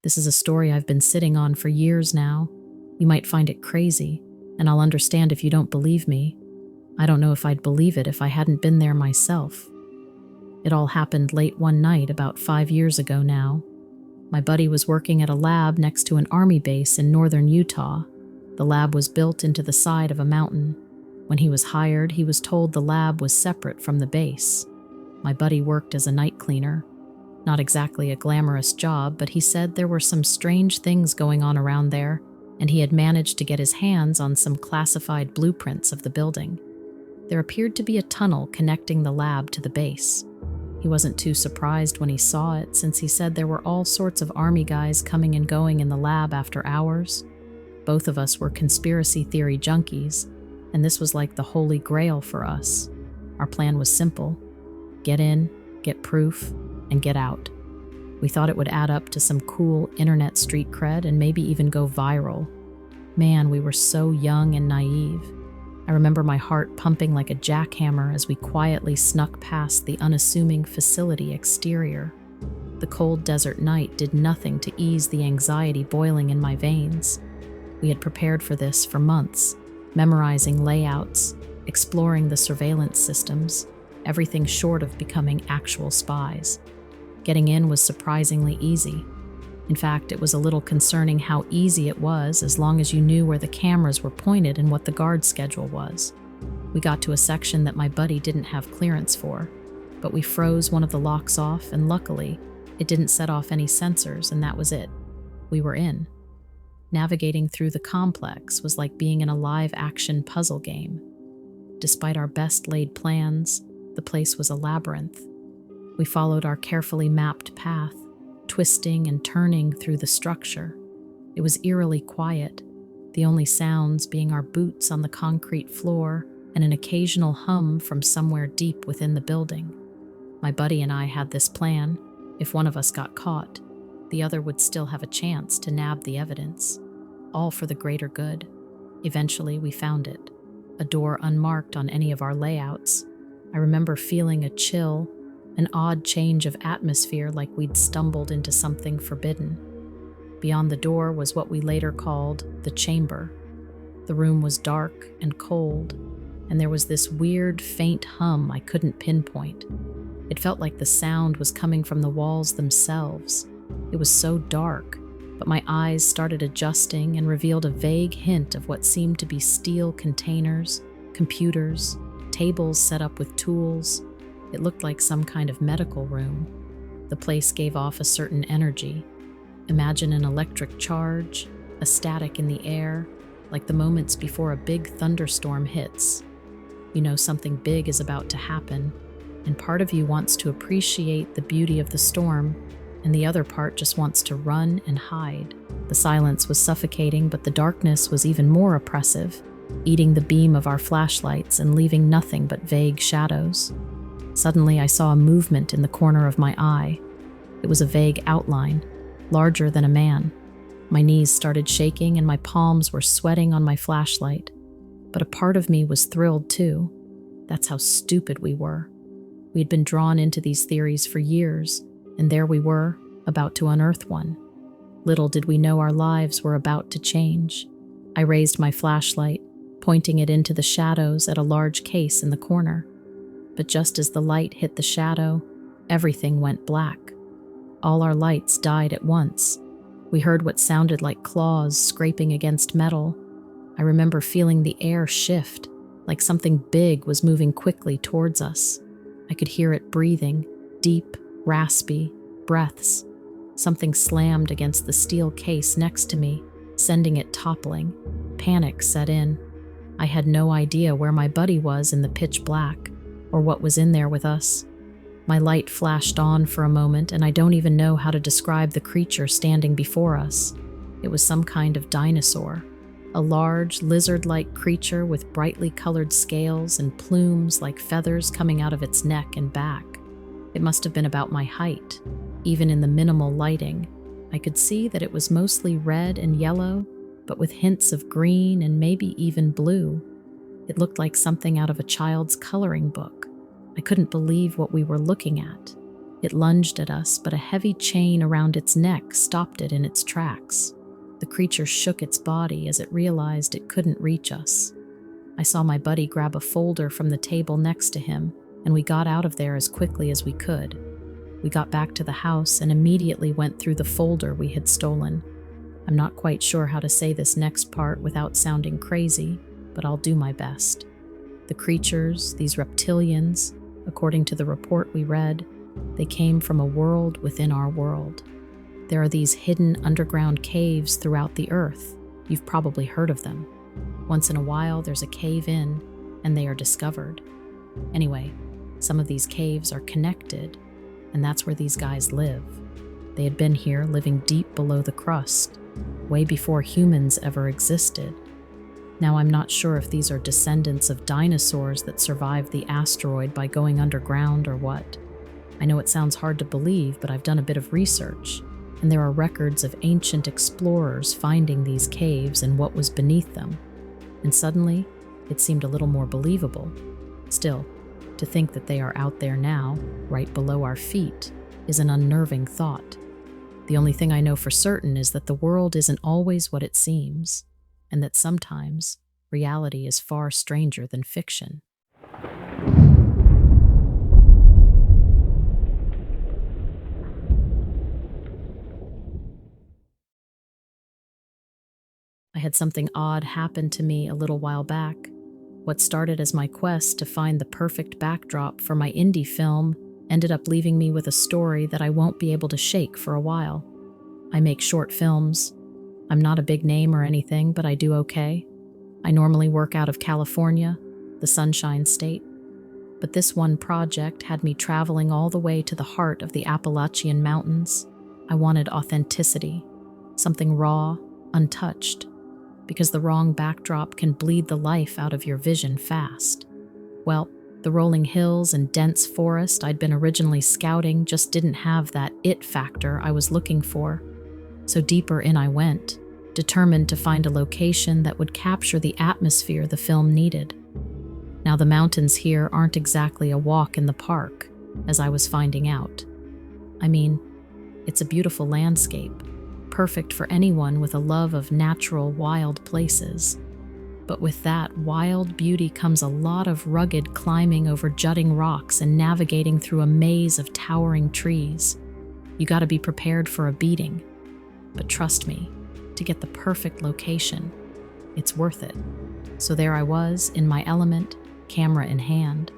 This is a story I've been sitting on for years now. You might find it crazy, and I'll understand if you don't believe me. I don't know if I'd believe it if I hadn't been there myself. It all happened late one night about 5 years ago now. My buddy was working at a lab next to an army base in northern Utah. The lab was built into the side of a mountain. When he was hired, he was told the lab was separate from the base. My buddy worked as a night cleaner. Not exactly a glamorous job, but he said there were some strange things going on around there, and he had managed to get his hands on some classified blueprints of the building. There appeared to be a tunnel connecting the lab to the base. He wasn't too surprised when he saw it, since he said there were all sorts of army guys coming and going in the lab after hours. Both of us were conspiracy theory junkies, and this was like the holy grail for us. Our plan was simple: get in, get proof, and get out. We thought it would add up to some cool internet street cred and maybe even go viral. Man, we were so young and naive. I remember my heart pumping like a jackhammer as we quietly snuck past the unassuming facility exterior. The cold desert night did nothing to ease the anxiety boiling in my veins. We had prepared for this for months, memorizing layouts, exploring the surveillance systems, everything short of becoming actual spies. Getting in was surprisingly easy. In fact, it was a little concerning how easy it was as long as you knew where the cameras were pointed and what the guard schedule was. We got to a section that my buddy didn't have clearance for, but we froze one of the locks off, and luckily, it didn't set off any sensors, and that was it. We were in. Navigating through the complex was like being in a live-action puzzle game. Despite our best-laid plans, the place was a labyrinth. We followed our carefully mapped path, twisting and turning through the structure. It was eerily quiet, the only sounds being our boots on the concrete floor and an occasional hum from somewhere deep within the building. My buddy and I had this plan: if one of us got caught, the other would still have a chance to nab the evidence, all for the greater good. Eventually, we found it, a door unmarked on any of our layouts. I remember feeling a chill, an odd change of atmosphere, like we'd stumbled into something forbidden. Beyond the door was what we later called the chamber. The room was dark and cold, and there was this weird, faint hum I couldn't pinpoint. It felt like the sound was coming from the walls themselves. It was so dark, but my eyes started adjusting and revealed a vague hint of what seemed to be steel containers, computers, tables set up with tools. It looked like some kind of medical room. The place gave off a certain energy. Imagine an electric charge, a static in the air, like the moments before a big thunderstorm hits. You know something big is about to happen, and part of you wants to appreciate the beauty of the storm, and the other part just wants to run and hide. The silence was suffocating, but the darkness was even more oppressive, eating the beam of our flashlights and leaving nothing but vague shadows. Suddenly, I saw a movement in the corner of my eye. It was a vague outline, larger than a man. My knees started shaking and my palms were sweating on my flashlight. But a part of me was thrilled too. That's how stupid we were. We had been drawn into these theories for years, and there we were, about to unearth one. Little did we know our lives were about to change. I raised my flashlight, pointing it into the shadows at a large case in the corner. But just as the light hit the shadow, everything went black. All our lights died at once. We heard what sounded like claws scraping against metal. I remember feeling the air shift, like something big was moving quickly towards us. I could hear it breathing, deep, raspy breaths. Something slammed against the steel case next to me, sending it toppling. Panic set in. I had no idea where my buddy was in the pitch black, or what was in there with us. My light flashed on for a moment, and I don't even know how to describe the creature standing before us. It was some kind of dinosaur, a large, lizard-like creature with brightly colored scales and plumes like feathers coming out of its neck and back. It must have been about my height. Even in the minimal lighting, I could see that it was mostly red and yellow, but with hints of green and maybe even blue. It looked like something out of a child's coloring book. I couldn't believe what we were looking at. It lunged at us, but a heavy chain around its neck stopped it in its tracks. The creature shook its body as it realized it couldn't reach us. I saw my buddy grab a folder from the table next to him, and we got out of there as quickly as we could. We got back to the house and immediately went through the folder we had stolen. I'm not quite sure how to say this next part without sounding crazy, but I'll do my best. The creatures, these reptilians, according to the report we read, they came from a world within our world. There are these hidden underground caves throughout the earth. You've probably heard of them. Once in a while, there's a cave in, and they are discovered. Anyway, some of these caves are connected, and that's where these guys live. They had been here living deep below the crust, way before humans ever existed. Now, I'm not sure if these are descendants of dinosaurs that survived the asteroid by going underground or what. I know it sounds hard to believe, but I've done a bit of research, and there are records of ancient explorers finding these caves and what was beneath them. And suddenly, it seemed a little more believable. Still, to think that they are out there now, right below our feet, is an unnerving thought. The only thing I know for certain is that the world isn't always what it seems, and that sometimes reality is far stranger than fiction. I had something odd happen to me a little while back. What started as my quest to find the perfect backdrop for my indie film ended up leaving me with a story that I won't be able to shake for a while. I make short films. I'm not a big name or anything, but I do okay. I normally work out of California, the Sunshine State. But this one project had me traveling all the way to the heart of the Appalachian Mountains. I wanted authenticity, something raw, untouched, because the wrong backdrop can bleed the life out of your vision fast. Well, the rolling hills and dense forest I'd been originally scouting just didn't have that it factor I was looking for. So deeper in I went, determined to find a location that would capture the atmosphere the film needed. Now, the mountains here aren't exactly a walk in the park, as I was finding out. I mean, it's a beautiful landscape, perfect for anyone with a love of natural, wild places. But with that wild beauty comes a lot of rugged climbing over jutting rocks and navigating through a maze of towering trees. You gotta be prepared for a beating. But trust me, to get the perfect location, it's worth it. So there I was, in my element, camera in hand.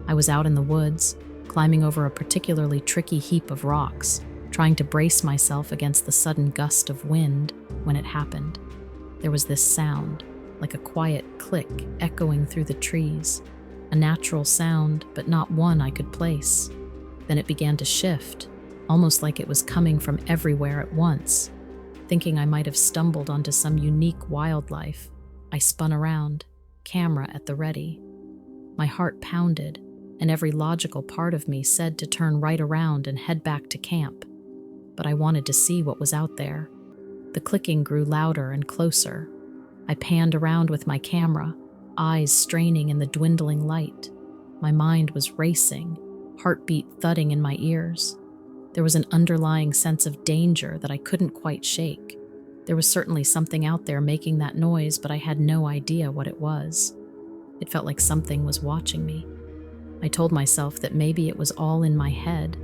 I was out in the woods, climbing over a particularly tricky heap of rocks, trying to brace myself against the sudden gust of wind when it happened. There was this sound, like a quiet click echoing through the trees, a natural sound, but not one I could place. Then it began to shift, almost like it was coming from everywhere at once. Thinking I might have stumbled onto some unique wildlife, I spun around, camera at the ready. My heart pounded, and every logical part of me said to turn right around and head back to camp. But I wanted to see what was out there. The clicking grew louder and closer. I panned around with my camera, eyes straining in the dwindling light. My mind was racing, heartbeat thudding in my ears. There was an underlying sense of danger that I couldn't quite shake. There was certainly something out there making that noise, but I had no idea what it was. It felt like something was watching me. I told myself that maybe it was all in my head,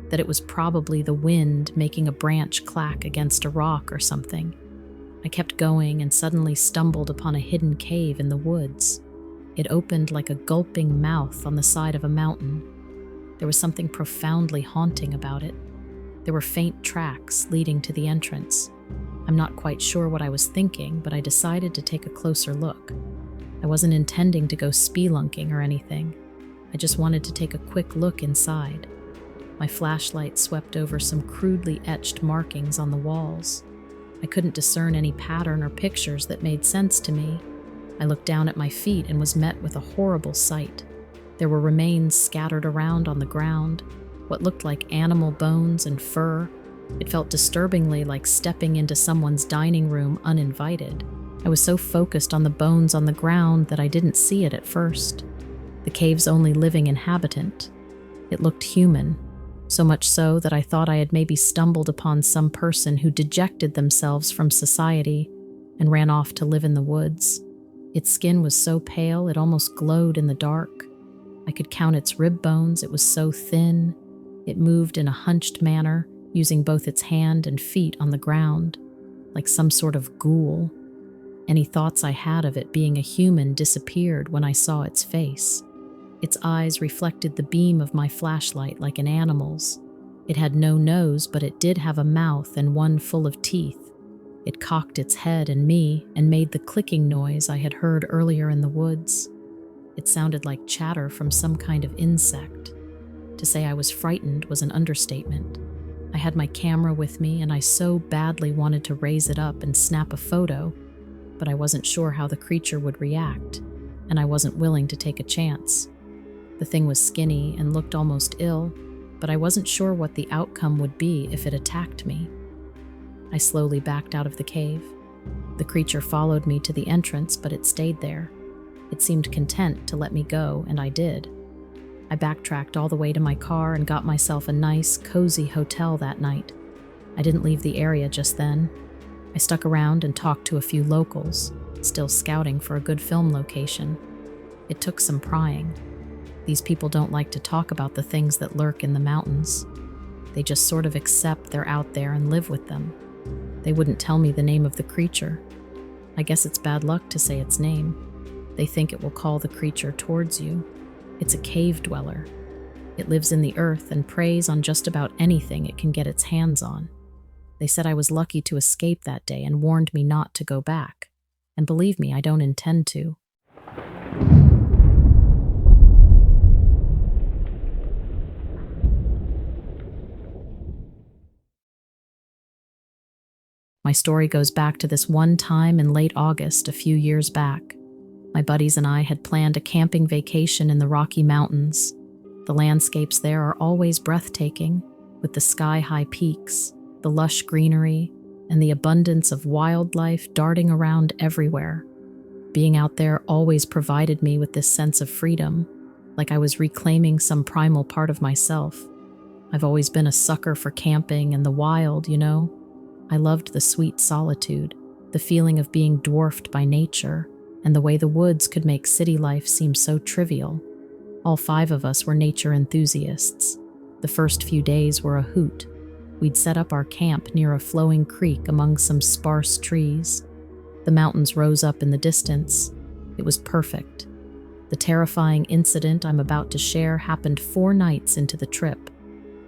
that it was probably the wind making a branch clack against a rock or something. I kept going and suddenly stumbled upon a hidden cave in the woods. It opened like a gulping mouth on the side of a mountain. There was something profoundly haunting about it. There were faint tracks leading to the entrance. I'm not quite sure what I was thinking, but I decided to take a closer look. I wasn't intending to go spelunking or anything. I just wanted to take a quick look inside. My flashlight swept over some crudely etched markings on the walls. I couldn't discern any pattern or pictures that made sense to me. I looked down at my feet and was met with a horrible sight. There were remains scattered around on the ground, what looked like animal bones and fur. It felt disturbingly like stepping into someone's dining room uninvited. I was so focused on the bones on the ground that I didn't see it at first. The cave's only living inhabitant. It looked human, so much so that I thought I had maybe stumbled upon some person who dejected themselves from society and ran off to live in the woods. Its skin was so pale it almost glowed in the dark. I could count its rib bones, it was so thin. It moved in a hunched manner, using both its hand and feet on the ground, like some sort of ghoul. Any thoughts I had of it being a human disappeared when I saw its face. Its eyes reflected the beam of my flashlight like an animal's. It had no nose, but it did have a mouth and one full of teeth. It cocked its head at me and made the clicking noise I had heard earlier in the woods. It sounded like chatter from some kind of insect. To say I was frightened was an understatement. I had my camera with me and I so badly wanted to raise it up and snap a photo, but I wasn't sure how the creature would react, and I wasn't willing to take a chance. The thing was skinny and looked almost ill, but I wasn't sure what the outcome would be if it attacked me. I slowly backed out of the cave. The creature followed me to the entrance, but it stayed there. It seemed content to let me go, and I did. I backtracked all the way to my car and got myself a nice, cozy hotel that night. I didn't leave the area just then. I stuck around and talked to a few locals, still scouting for a good film location. It took some prying. These people don't like to talk about the things that lurk in the mountains. They just sort of accept they're out there and live with them. They wouldn't tell me the name of the creature. I guess it's bad luck to say its name. They think it will call the creature towards you. It's a cave dweller. It lives in the earth and preys on just about anything it can get its hands on. They said I was lucky to escape that day and warned me not to go back. And believe me, I don't intend to. My story goes back to this one time in late August a few years back. My buddies and I had planned a camping vacation in the Rocky Mountains. The landscapes there are always breathtaking, with the sky-high peaks, the lush greenery, and the abundance of wildlife darting around everywhere. Being out there always provided me with this sense of freedom, like I was reclaiming some primal part of myself. I've always been a sucker for camping and the wild, you know? I loved the sweet solitude, the feeling of being dwarfed by nature, and the way the woods could make city life seem so trivial. All 5 of us were nature enthusiasts. The first few days were a hoot. We'd set up our camp near a flowing creek among some sparse trees. The mountains rose up in the distance. It was perfect. The terrifying incident I'm about to share happened 4 nights into the trip.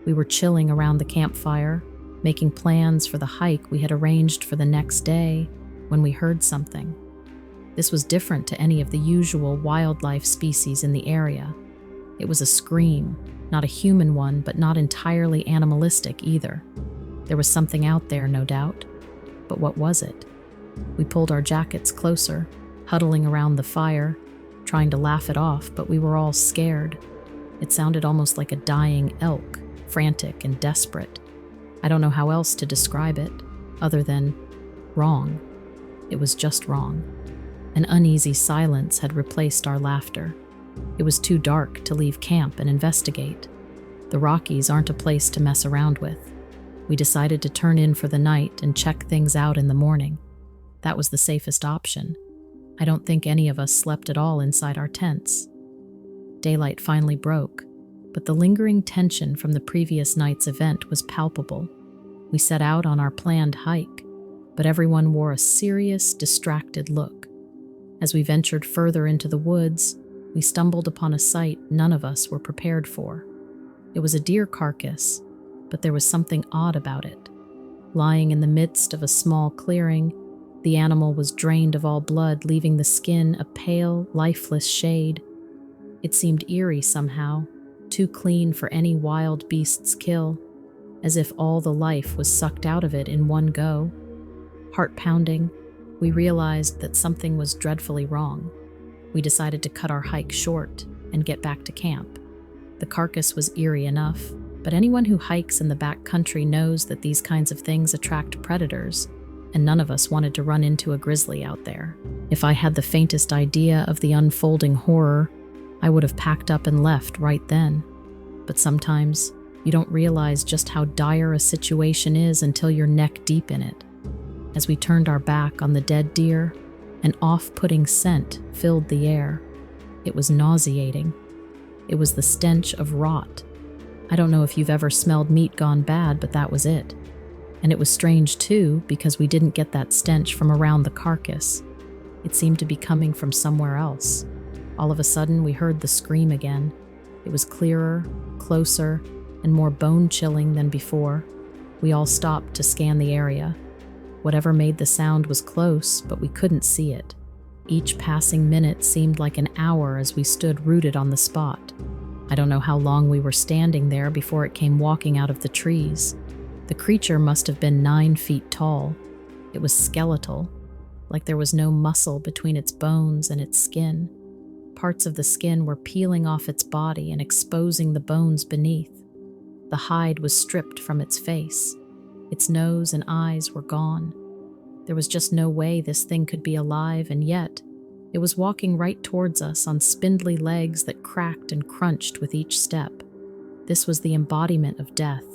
We were chilling around the campfire, making plans for the hike we had arranged for the next day, when we heard something. This was different to any of the usual wildlife species in the area. It was a scream, not a human one, but not entirely animalistic either. There was something out there, no doubt. But what was it? We pulled our jackets closer, huddling around the fire, trying to laugh it off, but we were all scared. It sounded almost like a dying elk, frantic and desperate. I don't know how else to describe it, other than wrong. It was just wrong. An uneasy silence had replaced our laughter. It was too dark to leave camp and investigate. The Rockies aren't a place to mess around with. We decided to turn in for the night and check things out in the morning. That was the safest option. I don't think any of us slept at all inside our tents. Daylight finally broke, but the lingering tension from the previous night's event was palpable. We set out on our planned hike, but everyone wore a serious, distracted look. As we ventured further into the woods, we stumbled upon a sight none of us were prepared for. It was a deer carcass, but there was something odd about it. Lying in the midst of a small clearing, the animal was drained of all blood, leaving the skin a pale, lifeless shade. It seemed eerie somehow, too clean for any wild beast's kill, as if all the life was sucked out of it in one go. Heart-pounding, we realized that something was dreadfully wrong. We decided to cut our hike short and get back to camp. The carcass was eerie enough, but anyone who hikes in the back country knows that these kinds of things attract predators, and none of us wanted to run into a grizzly out there. If I had the faintest idea of the unfolding horror, I would have packed up and left right then. But sometimes You don't realize just how dire a situation is until you're neck deep in it. As we turned our back on the dead deer, an off-putting scent filled the air. It was nauseating. It was the stench of rot. I don't know if you've ever smelled meat gone bad, but that was it. And it was strange too, because we didn't get that stench from around the carcass. It seemed to be coming from somewhere else. All of a sudden, we heard the scream again. It was clearer, closer, and more bone-chilling than before. We all stopped to scan the area. Whatever made the sound was close, but we couldn't see it. Each passing minute seemed like an hour as we stood rooted on the spot. I don't know how long we were standing there before it came walking out of the trees. The creature must have been 9 feet tall. It was skeletal, like there was no muscle between its bones and its skin. Parts of the skin were peeling off its body and exposing the bones beneath. The hide was stripped from its face. Its nose and eyes were gone. There was just no way this thing could be alive, and yet it was walking right towards us on spindly legs that cracked and crunched with each step. This was the embodiment of death.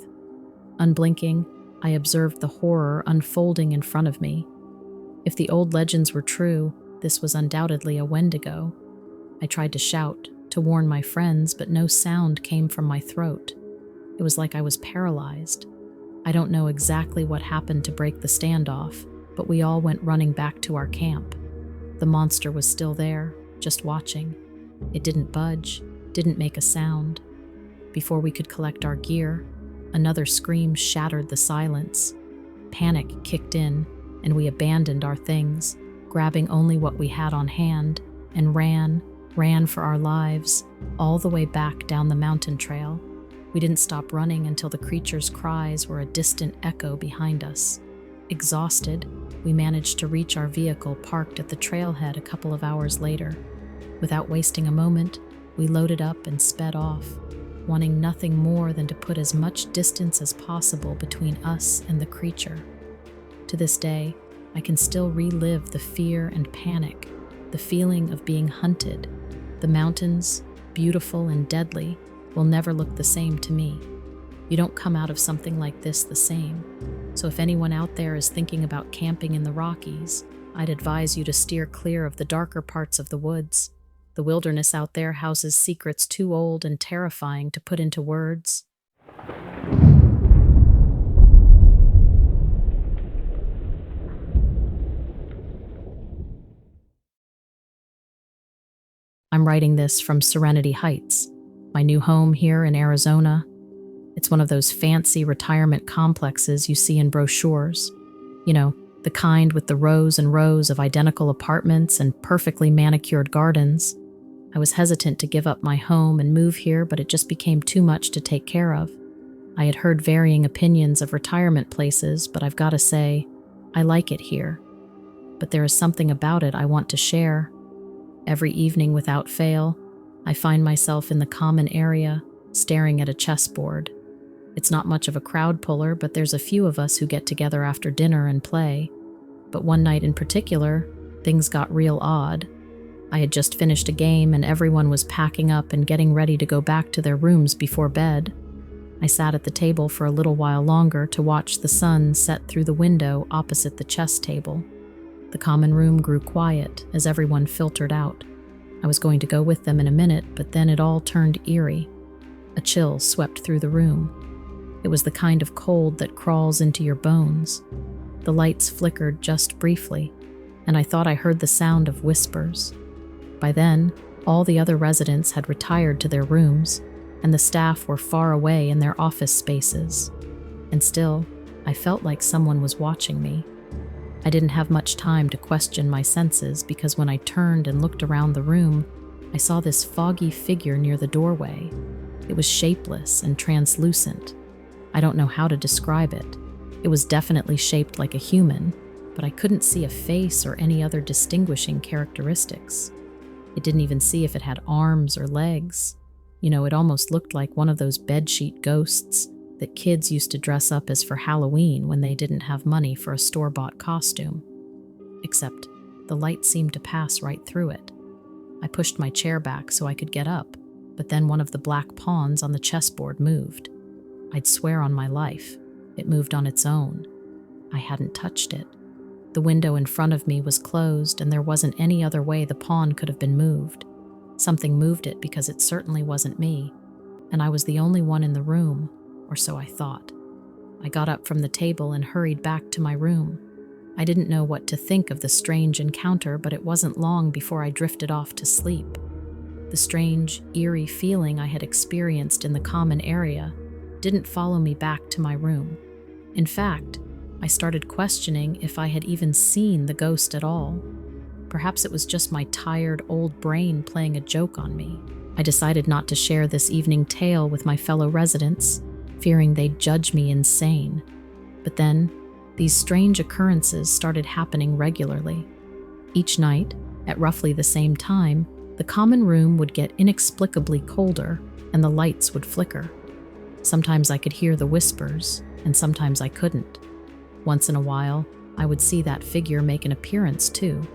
Unblinking, I observed the horror unfolding in front of me. If the old legends were true, this was undoubtedly a Wendigo. I tried to shout, to warn my friends, but no sound came from my throat. It was like I was paralyzed. I don't know exactly what happened to break the standoff, but we all went running back to our camp. The monster was still there, just watching. It didn't budge, didn't make a sound. Before we could collect our gear, another scream shattered the silence. Panic kicked in, and we abandoned our things, grabbing only what we had on hand, and ran for our lives, all the way back down the mountain trail. We didn't stop running until the creature's cries were a distant echo behind us. Exhausted, we managed to reach our vehicle parked at the trailhead a couple of hours later. Without wasting a moment, we loaded up and sped off, wanting nothing more than to put as much distance as possible between us and the creature. To this day, I can still relive the fear and panic, the feeling of being hunted. The mountains, beautiful and deadly, will never look the same to me. You don't come out of something like this the same. So if anyone out there is thinking about camping in the Rockies, I'd advise you to steer clear of the darker parts of the woods. The wilderness out there houses secrets too old and terrifying to put into words. I'm writing this from Serenity Heights, my new home here in Arizona. It's one of those fancy retirement complexes you see in brochures. You know, the kind with the rows and rows of identical apartments and perfectly manicured gardens. I was hesitant to give up my home and move here, but it just became too much to take care of. I had heard varying opinions of retirement places, but I've got to say, I like it here. But there is something about it I want to share. Every evening without fail, I find myself in the common area, staring at a chessboard. It's not much of a crowd puller, but there's a few of us who get together after dinner and play. But one night in particular, things got real odd. I had just finished a game and everyone was packing up and getting ready to go back to their rooms before bed. I sat at the table for a little while longer to watch the sun set through the window opposite the chess table. The common room grew quiet as everyone filtered out. I was going to go with them in a minute, but then it all turned eerie. A chill swept through the room. It was the kind of cold that crawls into your bones. The lights flickered just briefly, and I thought I heard the sound of whispers. By then, all the other residents had retired to their rooms, and the staff were far away in their office spaces. And still, I felt like someone was watching me. I didn't have much time to question my senses because when I turned and looked around the room, I saw this foggy figure near the doorway. It was shapeless and translucent. I don't know how to describe it. It was definitely shaped like a human, but I couldn't see a face or any other distinguishing characteristics. It didn't even see if it had arms or legs. You know, it almost looked like one of those bedsheet ghosts that kids used to dress up as for Halloween when they didn't have money for a store-bought costume. Except the light seemed to pass right through it. I pushed my chair back so I could get up, but then one of the black pawns on the chessboard moved. I'd swear on my life. It moved on its own. I hadn't touched it. The window in front of me was closed, and there wasn't any other way the pawn could have been moved. Something moved it because it certainly wasn't me, and I was the only one in the room, or so I thought. I got up from the table and hurried back to my room. I didn't know what to think of the strange encounter, but it wasn't long before I drifted off to sleep. The strange, eerie feeling I had experienced in the common area didn't follow me back to my room. In fact, I started questioning if I had even seen the ghost at all. Perhaps it was just my tired old brain playing a joke on me. I decided not to share this evening tale with my fellow residents, fearing they'd judge me insane. But then, these strange occurrences started happening regularly. Each night, at roughly the same time, the common room would get inexplicably colder and the lights would flicker. Sometimes I could hear the whispers, and sometimes I couldn't. Once in a while, I would see that figure make an appearance too.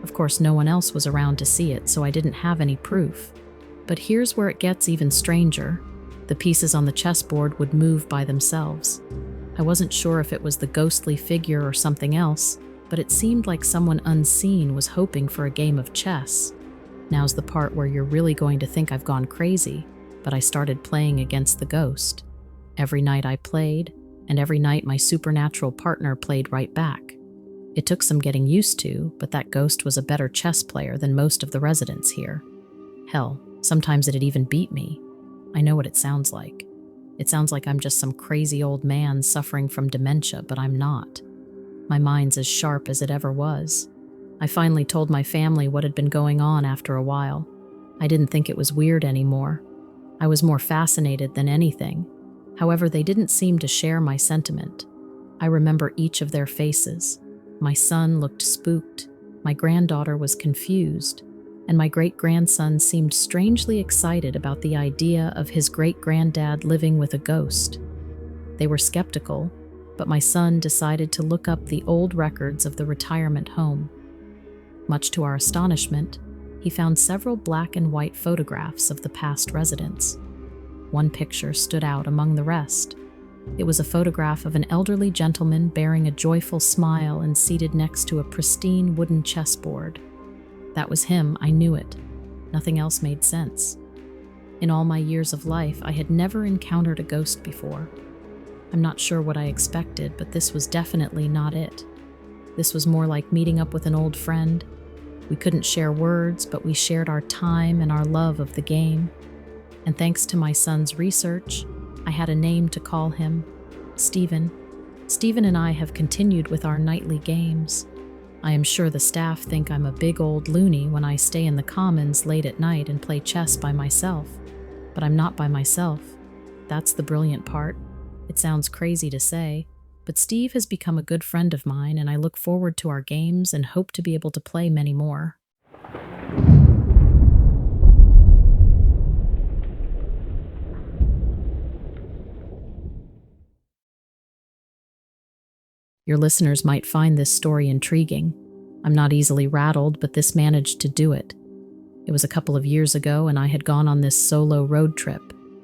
Of course, no one else was around to see it, so I didn't have any proof. But here's where it gets even stranger. The pieces on the chessboard would move by themselves. I wasn't sure if it was the ghostly figure or something else, but it seemed like someone unseen was hoping for a game of chess. Now's the part where you're really going to think I've gone crazy, but I started playing against the ghost. Every night I played, and every night my supernatural partner played right back. It took some getting used to, but that ghost was a better chess player than most of the residents here. Hell, sometimes it'd even beat me. I know what it sounds like. It sounds like I'm just some crazy old man suffering from dementia, but I'm not. My mind's as sharp as it ever was. I finally told my family what had been going on after a while. I didn't think it was weird anymore. I was more fascinated than anything. However, they didn't seem to share my sentiment. I remember each of their faces. My son looked spooked, my granddaughter was confused, and my great-grandson seemed strangely excited about the idea of his great-granddad living with a ghost. They were skeptical, but my son decided to look up the old records of the retirement home. Much to our astonishment, he found several black and white photographs of the past residents. One picture stood out among the rest. It was a photograph of an elderly gentleman bearing a joyful smile and seated next to a pristine wooden chessboard. That was him, I knew it. Nothing else made sense. In all my years of life, I had never encountered a ghost before. I'm not sure what I expected, but this was definitely not it. This was more like meeting up with an old friend. We couldn't share words, but we shared our time and our love of the game. And thanks to my son's research, I had a name to call him, Stephen. Stephen and I have continued with our nightly games. I am sure the staff think I'm a big old loony when I stay in the commons late at night and play chess by myself. But I'm not by myself. That's the brilliant part. It sounds crazy to say, but Steve has become a good friend of mine, and I look forward to our games and hope to be able to play many more. Your listeners might find this story intriguing. I'm not easily rattled, but this managed to do it. It was a couple of years ago, and I had gone on this solo road trip.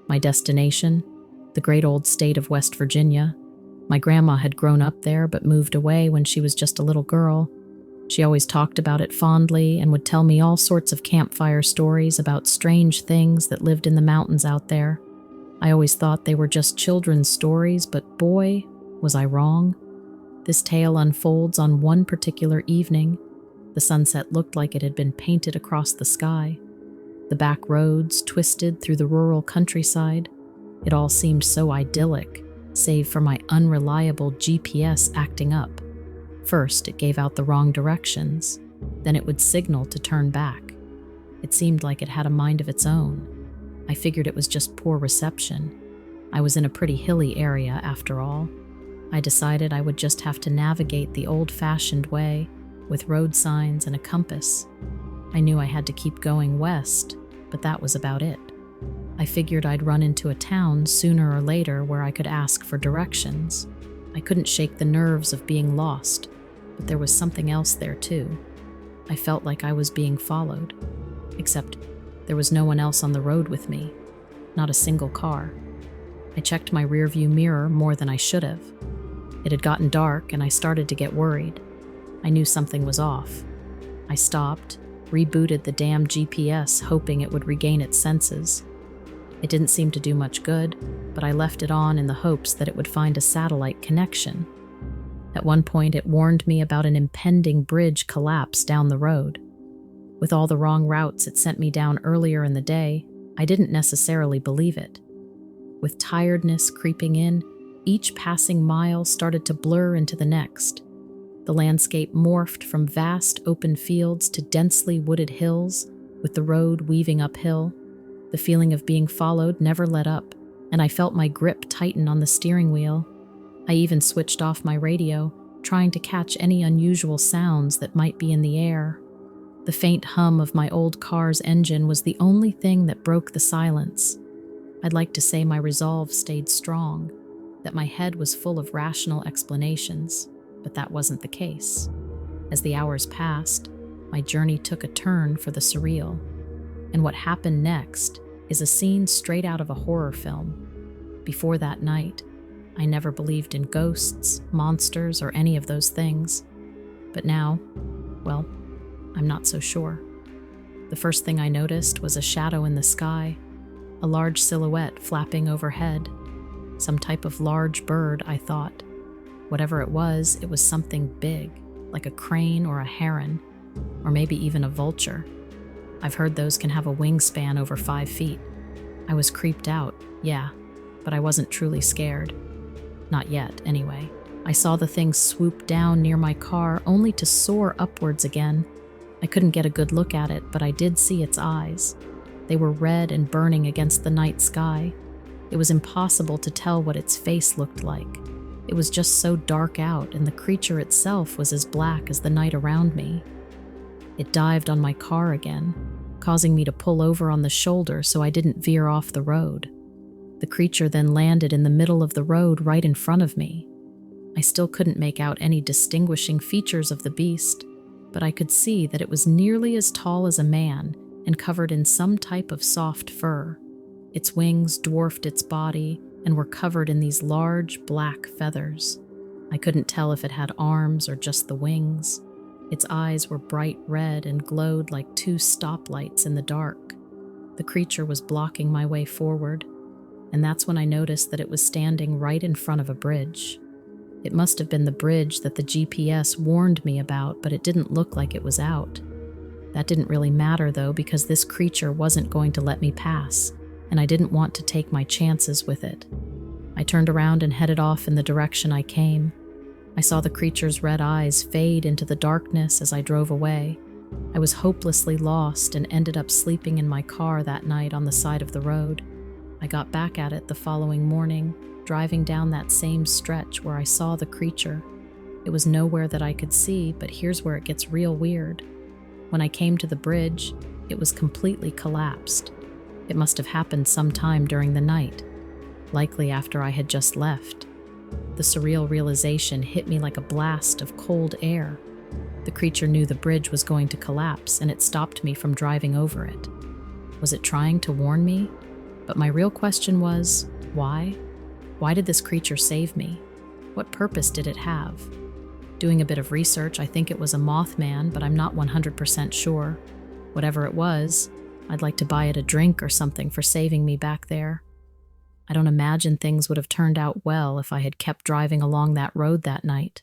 My destination, the great old state of West Virginia. My grandma had grown up there, but moved away when she was just a little girl. She always talked about it fondly and would tell me all sorts of campfire stories about strange things that lived in the mountains out there. I always thought they were just children's stories, but boy, was I wrong. This tale unfolds on one particular evening. The sunset looked like it had been painted across the sky. The back roads twisted through the rural countryside. It all seemed so idyllic, save for my unreliable GPS acting up. First, it gave out the wrong directions. Then it would signal to turn back. It seemed like it had a mind of its own. I figured it was just poor reception. I was in a pretty hilly area, after all. I decided I would just have to navigate the old-fashioned way, with road signs and a compass. I knew I had to keep going west, but that was about it. I figured I'd run into a town sooner or later where I could ask for directions. I couldn't shake the nerves of being lost, but there was something else there too. I felt like I was being followed, except there was no one else on the road with me, not a single car. I checked my rearview mirror more than I should have. It had gotten dark and I started to get worried. I knew something was off. I stopped, rebooted the damn GPS, hoping it would regain its senses. It didn't seem to do much good, but I left it on in the hopes that it would find a satellite connection. At one point, it warned me about an impending bridge collapse down the road. With all the wrong routes it sent me down earlier in the day, I didn't necessarily believe it. With tiredness creeping in, each passing mile started to blur into the next. The landscape morphed from vast open fields to densely wooded hills, with the road weaving uphill. The feeling of being followed never let up, and I felt my grip tighten on the steering wheel. I even switched off my radio, trying to catch any unusual sounds that might be in the air. The faint hum of my old car's engine was the only thing that broke the silence. I'd like to say my resolve stayed strong, that my head was full of rational explanations, but that wasn't the case. As the hours passed, my journey took a turn for the surreal. And what happened next is a scene straight out of a horror film. Before that night, I never believed in ghosts, monsters, or any of those things. But now, well, I'm not so sure. The first thing I noticed was a shadow in the sky, a large silhouette flapping overhead. Some type of large bird, I thought. Whatever it was something big, like a crane or a heron, or maybe even a vulture. I've heard those can have a wingspan over 5 feet. I was creeped out, yeah, but I wasn't truly scared. Not yet, anyway. I saw the thing swoop down near my car, only to soar upwards again. I couldn't get a good look at it, but I did see its eyes. They were red and burning against the night sky. It was impossible to tell what its face looked like. It was just so dark out, and the creature itself was as black as the night around me. It dived on my car again, causing me to pull over on the shoulder so I didn't veer off the road. The creature then landed in the middle of the road right in front of me. I still couldn't make out any distinguishing features of the beast, but I could see that it was nearly as tall as a man and covered in some type of soft fur. Its wings dwarfed its body and were covered in these large black feathers. I couldn't tell if it had arms or just the wings. Its eyes were bright red and glowed like 2 stoplights in the dark. The creature was blocking my way forward, and that's when I noticed that it was standing right in front of a bridge. It must have been the bridge that the GPS warned me about, but it didn't look like it was out. That didn't really matter, though, because this creature wasn't going to let me pass, and I didn't want to take my chances with it. I turned around and headed off in the direction I came. I saw the creature's red eyes fade into the darkness as I drove away. I was hopelessly lost and ended up sleeping in my car that night on the side of the road. I got back at it the following morning, driving down that same stretch where I saw the creature. It was nowhere that I could see, but here's where it gets real weird. When I came to the bridge, it was completely collapsed. It must have happened sometime during the night, likely after I had just left. The surreal realization hit me like a blast of cold air. The creature knew the bridge was going to collapse, and it stopped me from driving over it. Was it trying to warn me? But my real question was, why? Why did this creature save me? What purpose did it have? Doing a bit of research, I think it was a Mothman, but I'm not 100% sure. Whatever it was, I'd like to buy it a drink or something for saving me back there. I don't imagine things would have turned out well if I had kept driving along that road that night.